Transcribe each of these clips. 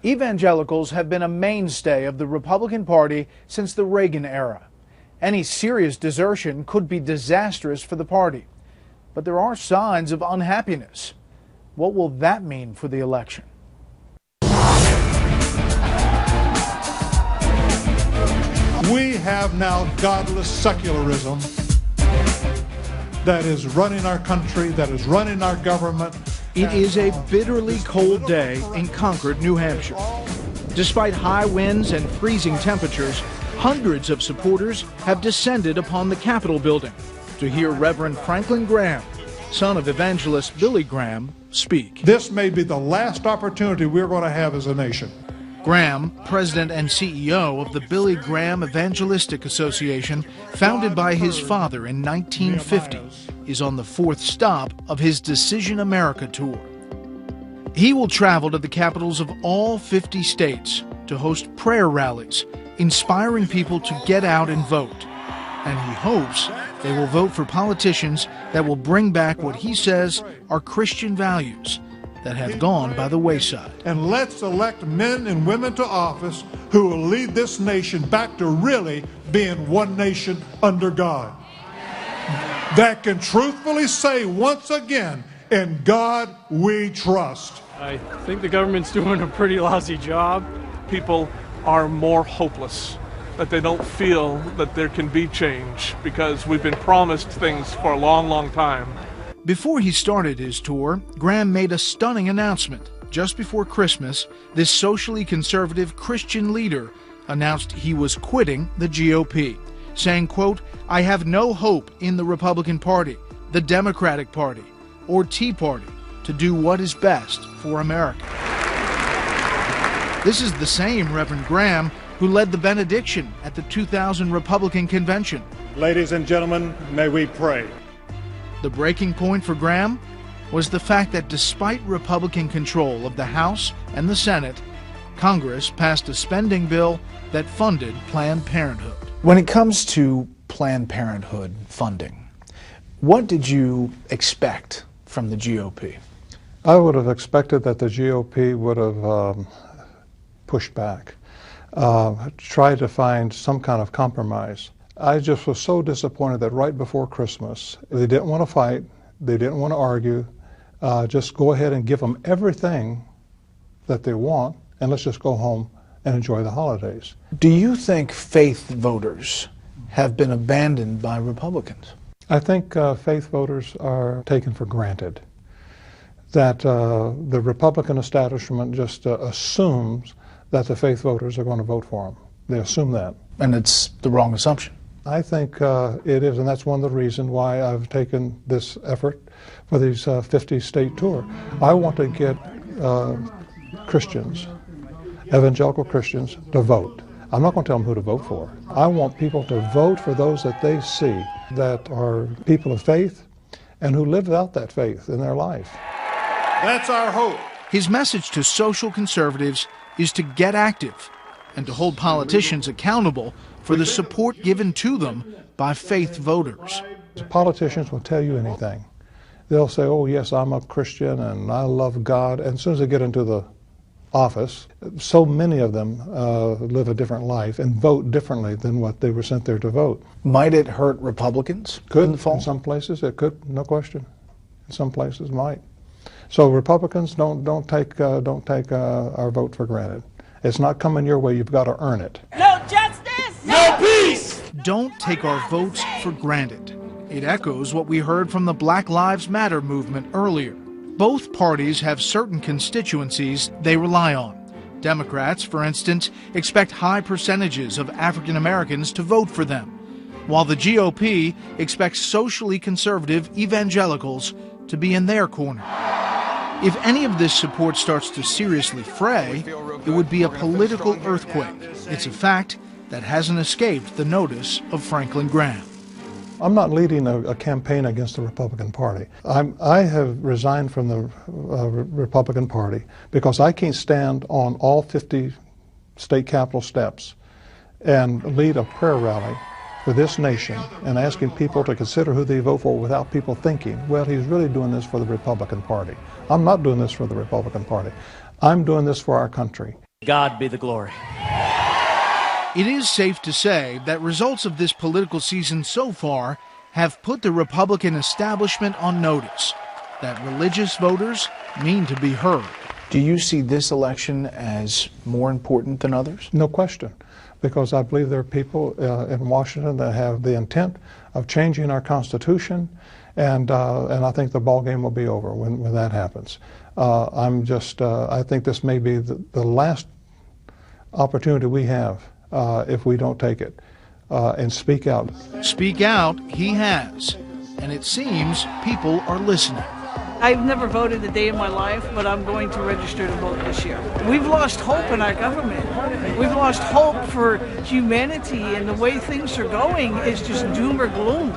Evangelicals have been a mainstay of the Republican Party since the Reagan era. Any serious desertion could be disastrous for the party. But there are signs of unhappiness. What will that mean for the election? We have now godless secularism that is running our country, that is running our government. It is a bitterly cold day in Concord, New Hampshire. Despite high winds and freezing temperatures, hundreds of supporters have descended upon the Capitol building to hear Reverend Franklin Graham, son of evangelist Billy Graham, speak. This may be the last opportunity we're going to have as a nation. Graham, president and CEO of the Billy Graham Evangelistic Association, founded by his father in 1950, is on the fourth stop of his Decision America tour. He will travel to the capitals of all 50 states to host prayer rallies, inspiring people to get out and vote. And he hopes they will vote for politicians that will bring back what he says are Christian values that have gone by the wayside. And let's elect men and women to office who will lead this nation back to really being one nation under God. That can truthfully say once again, in God we trust. I think the government's doing a pretty lousy job. People are more hopeless, that they don't feel that there can be change because we've been promised things for a long, long time. Before he started his tour, Graham made a stunning announcement. Just before Christmas, this socially conservative Christian leader announced he was quitting the GOP, saying, quote, "I have no hope in the Republican Party, the Democratic Party, or Tea Party to do what is best for America." This is the same Reverend Graham who led the benediction at the 2000 Republican convention. Ladies and gentlemen, may we pray. The breaking point for Graham was the fact that despite Republican control of the House and the Senate, Congress passed a spending bill that funded Planned Parenthood. When it comes to Planned Parenthood funding, what did you expect from the GOP? I would have expected that the GOP would have pushed back, tried to find some kind of compromise. I just was so disappointed that right before Christmas, they didn't want to fight, they didn't want to argue, just go ahead and give them everything that they want, and let's just go home and enjoy the holidays. Do you think faith voters have been abandoned by Republicans? I think faith voters are taken for granted, that the Republican establishment just assumes that the faith voters are going to vote for them. They assume that. And it's the wrong assumption. I think it is, and that's one of the reasons why I've taken this effort for these 50-state tour. I want to get Christians, evangelical Christians, to vote. I'm not going to tell them who to vote for. I want people to vote for those that they see that are people of faith and who live out that faith in their life. That's our hope. His message to social conservatives is to get active and to hold politicians accountable for the support given to them by faith voters. Politicians will tell you anything. They'll say, oh yes, I'm a Christian and I love God. And as soon as they get into the office, so many of them live a different life and vote differently than what they were sent there to vote. Might it hurt Republicans in the fall? In some places it could, no question. In some places it might. So Republicans, don't take our vote for granted. It's not coming your way. You've got to earn it. No justice, no peace. Don't take our votes for granted. It echoes what we heard from the Black Lives Matter movement earlier. Both parties have certain constituencies they rely on. Democrats, for instance, expect high percentages of African Americans to vote for them, while the GOP expects socially conservative evangelicals to be in their corner. If any of this support starts to seriously fray, it would be a political earthquake. It's a fact that hasn't escaped the notice of Franklin Graham. I'm not leading a campaign against the Republican Party. I have resigned from the Republican Party because I can't stand on all 50 state capitol steps and lead a prayer rally for this nation and asking people to consider who they vote for without people thinking, well, he's really doing this for the Republican Party. I'm not doing this for the Republican Party. I'm doing this for our country. God be the glory. It is safe to say that results of this political season so far have put the Republican establishment on notice that religious voters mean to be heard. Do you see this election as more important than others? No question, because I believe there are people in Washington that have the intent of changing our Constitution, and I think the ballgame will be over when that happens. I think this may be the last opportunity we have if we don't take it and speak out. Speak out he has, and it seems people are listening. I've never voted a day in my life, but I'm going to register to vote this year. We've lost hope in our government. We've lost hope for humanity, and the way things are going is just doom or gloom.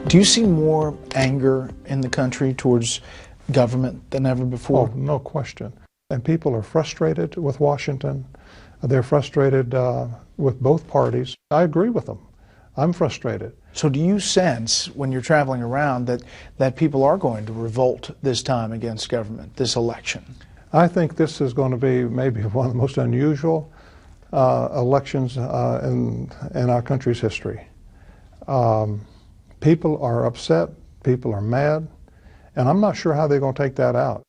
Do you see more anger in the country towards government than ever before? Oh, no question. And people are frustrated with Washington. They're frustrated with both parties. I agree with them. I'm frustrated. So do you sense, when you're traveling around, that people are going to revolt this time against government, this election? I think this is going to be maybe one of the most unusual elections in our country's history. People are upset, people are mad, and I'm not sure how they're going to take that out.